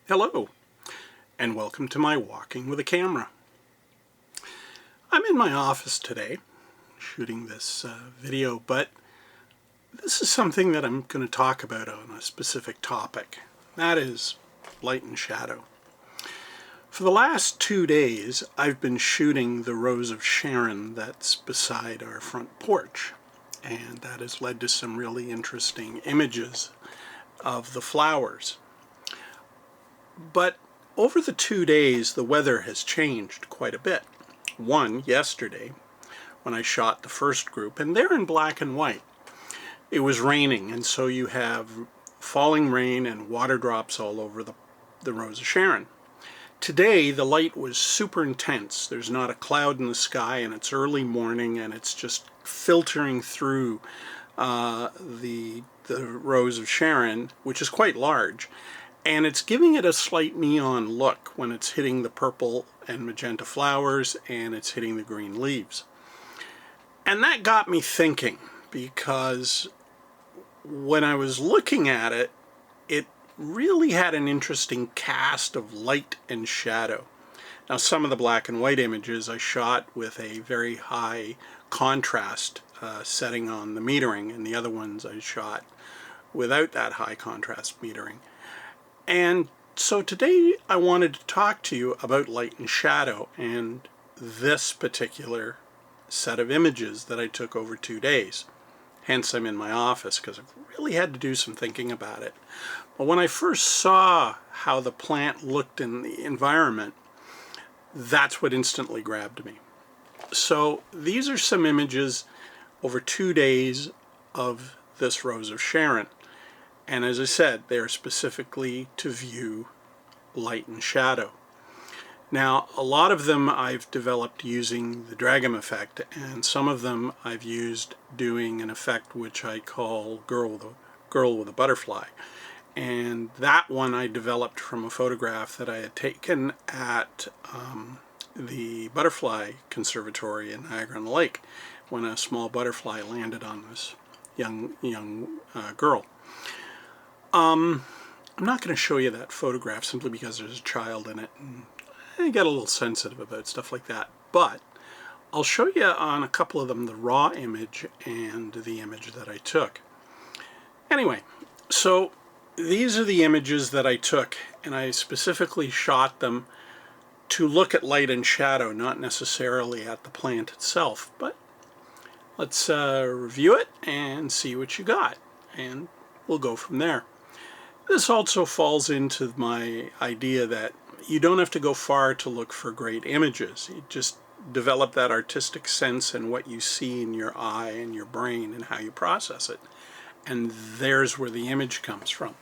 Hello, and welcome to my Walking with a Camera. I'm in my office today, shooting this video, but this is something that I'm going to talk about on a specific topic. That is light and shadow. For the last 2 days, I've been shooting the Rose of Sharon that's beside our front porch, and that has led to some really interesting images of the flowers. But over the 2 days, the weather has changed quite a bit. One, yesterday, when I shot the first group, and they're in black and white. It was raining, and so you have falling rain and water drops all over the Rose of Sharon. Today, the light was super intense. There's not a cloud in the sky, and it's early morning, and it's just filtering through the Rose of Sharon, which is quite large. And it's giving it a slight neon look when it's hitting the purple and magenta flowers and it's hitting the green leaves. And that got me thinking, because when I was looking at it, it really had an interesting cast of light and shadow. Now, some of the black and white images I shot with a very high contrast setting on the metering, and the other ones I shot without that high contrast metering. And so today I wanted to talk to you about light and shadow and this particular set of images that I took over 2 days. Hence I'm in my office, because I've really had to do some thinking about it. But when I first saw how the plant looked in the environment, that's what instantly grabbed me. So these are some images over 2 days of this Rose of Sharon. And as I said, they are specifically to view light and shadow. Now, a lot of them I've developed using the Dragon effect, and some of them I've used doing an effect which I call Girl with a Butterfly. And that one I developed from a photograph that I had taken at the Butterfly Conservatory in Niagara-on-the-Lake, when a small butterfly landed on this young girl. I'm not going to show you that photograph simply because there's a child in it, and I get a little sensitive about stuff like that. But I'll show you on a couple of them the raw image and the image that I took. Anyway, so these are the images that I took, and I specifically shot them to look at light and shadow, not necessarily at the plant itself. But let's review it and see what you got, and we'll go from there. This also falls into my idea that you don't have to go far to look for great images. You just develop that artistic sense and what you see in your eye and your brain and how you process it. And there's where the image comes from.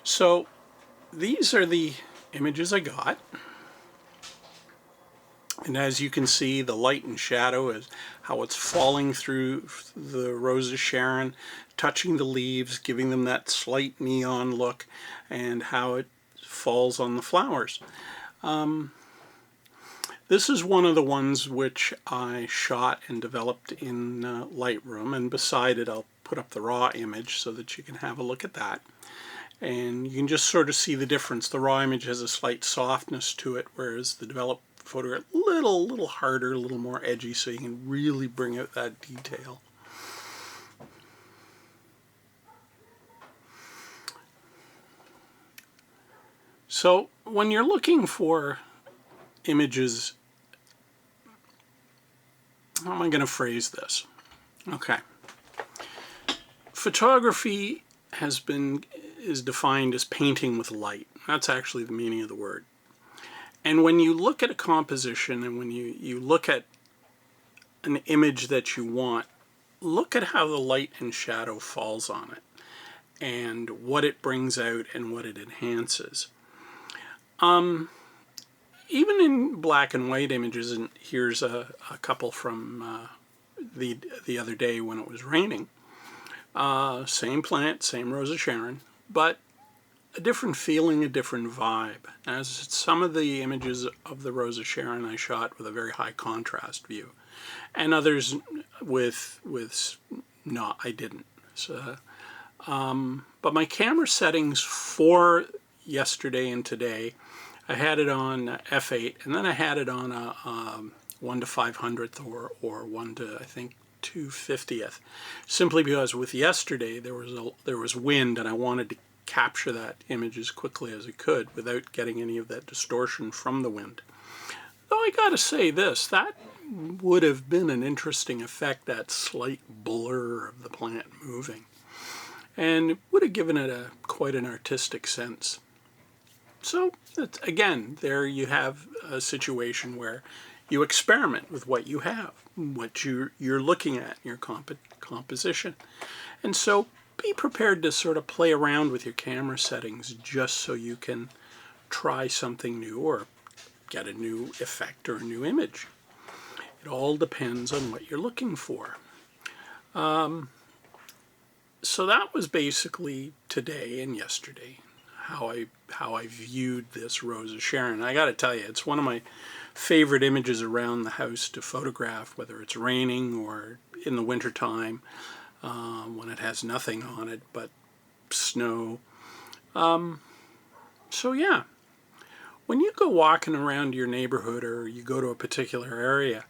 So these are the images I got. And as you can see, the light and shadow is how it's falling through the Rose of Sharon, touching the leaves, giving them that slight neon look, and how it falls on the flowers. This is one of the ones which I shot and developed in Lightroom, and beside it I'll put up the raw image so that you can have a look at that. And you can just sort of see the difference. The raw image has a slight softness to it, whereas the developed photograph a little harder, a little more edgy, so you can really bring out that detail. So when you're looking for images, how am I going to phrase this? Okay. Photography is defined as painting with light. That's actually the meaning of the word. And when you look at a composition, and when you look at an image that you want, look at how the light and shadow falls on it, and what it brings out and what it enhances. Even in black and white images, and here's a couple from the other day when it was raining. Same plant, same Rose of Sharon, but a different feeling, a different vibe. As some of the images of the Rose of Sharon I shot with a very high contrast view, and others with I didn't. So, but my camera settings for yesterday and today. I had it on f8, and then I had it on a 1 to 500th or 1 to, I think, 2/50th, simply because with yesterday there was wind, and I wanted to capture that image as quickly as I could without getting any of that distortion from the wind. Though I gotta say this, that would have been an interesting effect, that slight blur of the plant moving, and it would have given it quite an artistic sense. So again, there you have a situation where you experiment with what you have, what you're looking at in your composition. And so be prepared to sort of play around with your camera settings just so you can try something new or get a new effect or a new image. It all depends on what you're looking for. So that was basically today and yesterday, how I viewed this Rose of Sharon. I got to tell you, it's one of my favorite images around the house to photograph, whether it's raining or in the wintertime, when it has nothing on it but snow. So yeah, when you go walking around your neighborhood or you go to a particular area,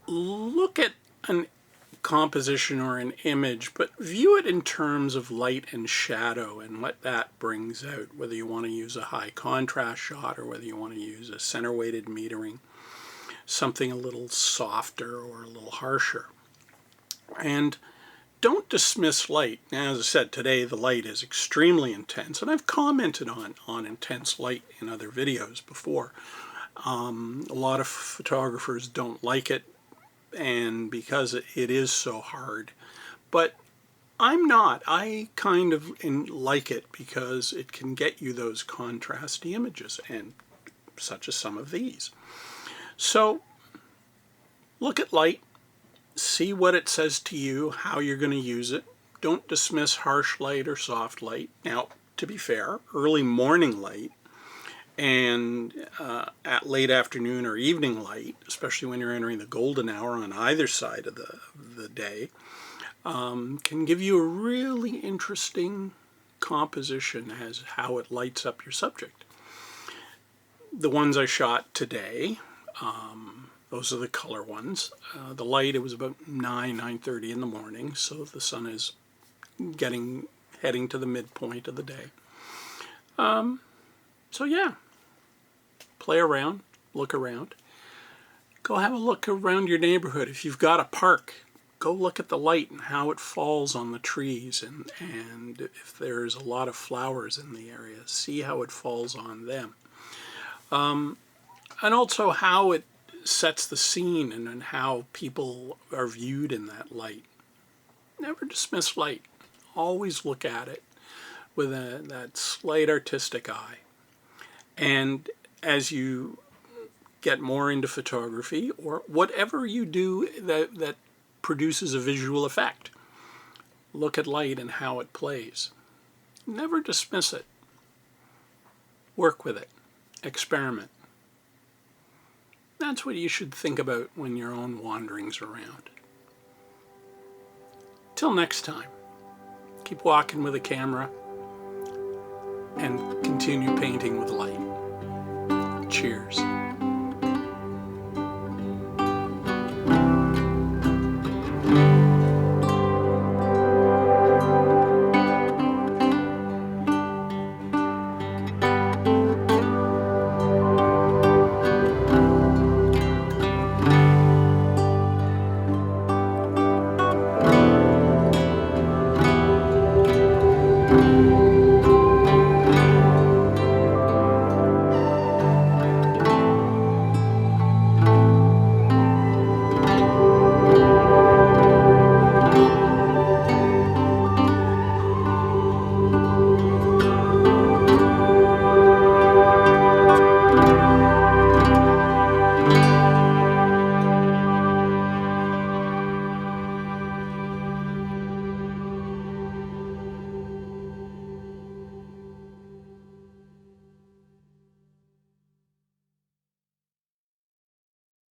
look at an composition or an image, but view it in terms of light and shadow and what that brings out, whether you want to use a high contrast shot or whether you want to use a center weighted metering, something a little softer or a little harsher. And don't dismiss light. Now, as I said, today the light is extremely intense, and I've commented on intense light in other videos before. A lot of photographers don't like it, and because it is so hard, but I'm not. I kind of like it because it can get you those contrasty images, and such as some of these. So look at light, see what it says to you, how you're going to use it. Don't dismiss harsh light or soft light. Now, to be fair, early morning light and at late afternoon or evening light, especially when you're entering the golden hour on either side of the day, can give you a really interesting composition as how it lights up your subject. The ones I shot today, those are the color ones. The light, it was about 9:30 in the morning, so the sun is heading to the midpoint of the day. So yeah, play around, look around. Go have a look around your neighborhood. If you've got a park, go look at the light and how it falls on the trees, and if there's a lot of flowers in the area, see how it falls on them. And also how it sets the scene and how people are viewed in that light. Never dismiss light. Always look at it with that slight artistic eye. And as you get more into photography or whatever you do that produces a visual effect, look at light and how it plays. Never dismiss it. Work with it. Experiment. That's what you should think about when you're on wanderings around. Till next time, keep walking with a camera and continue painting with light. Cheers.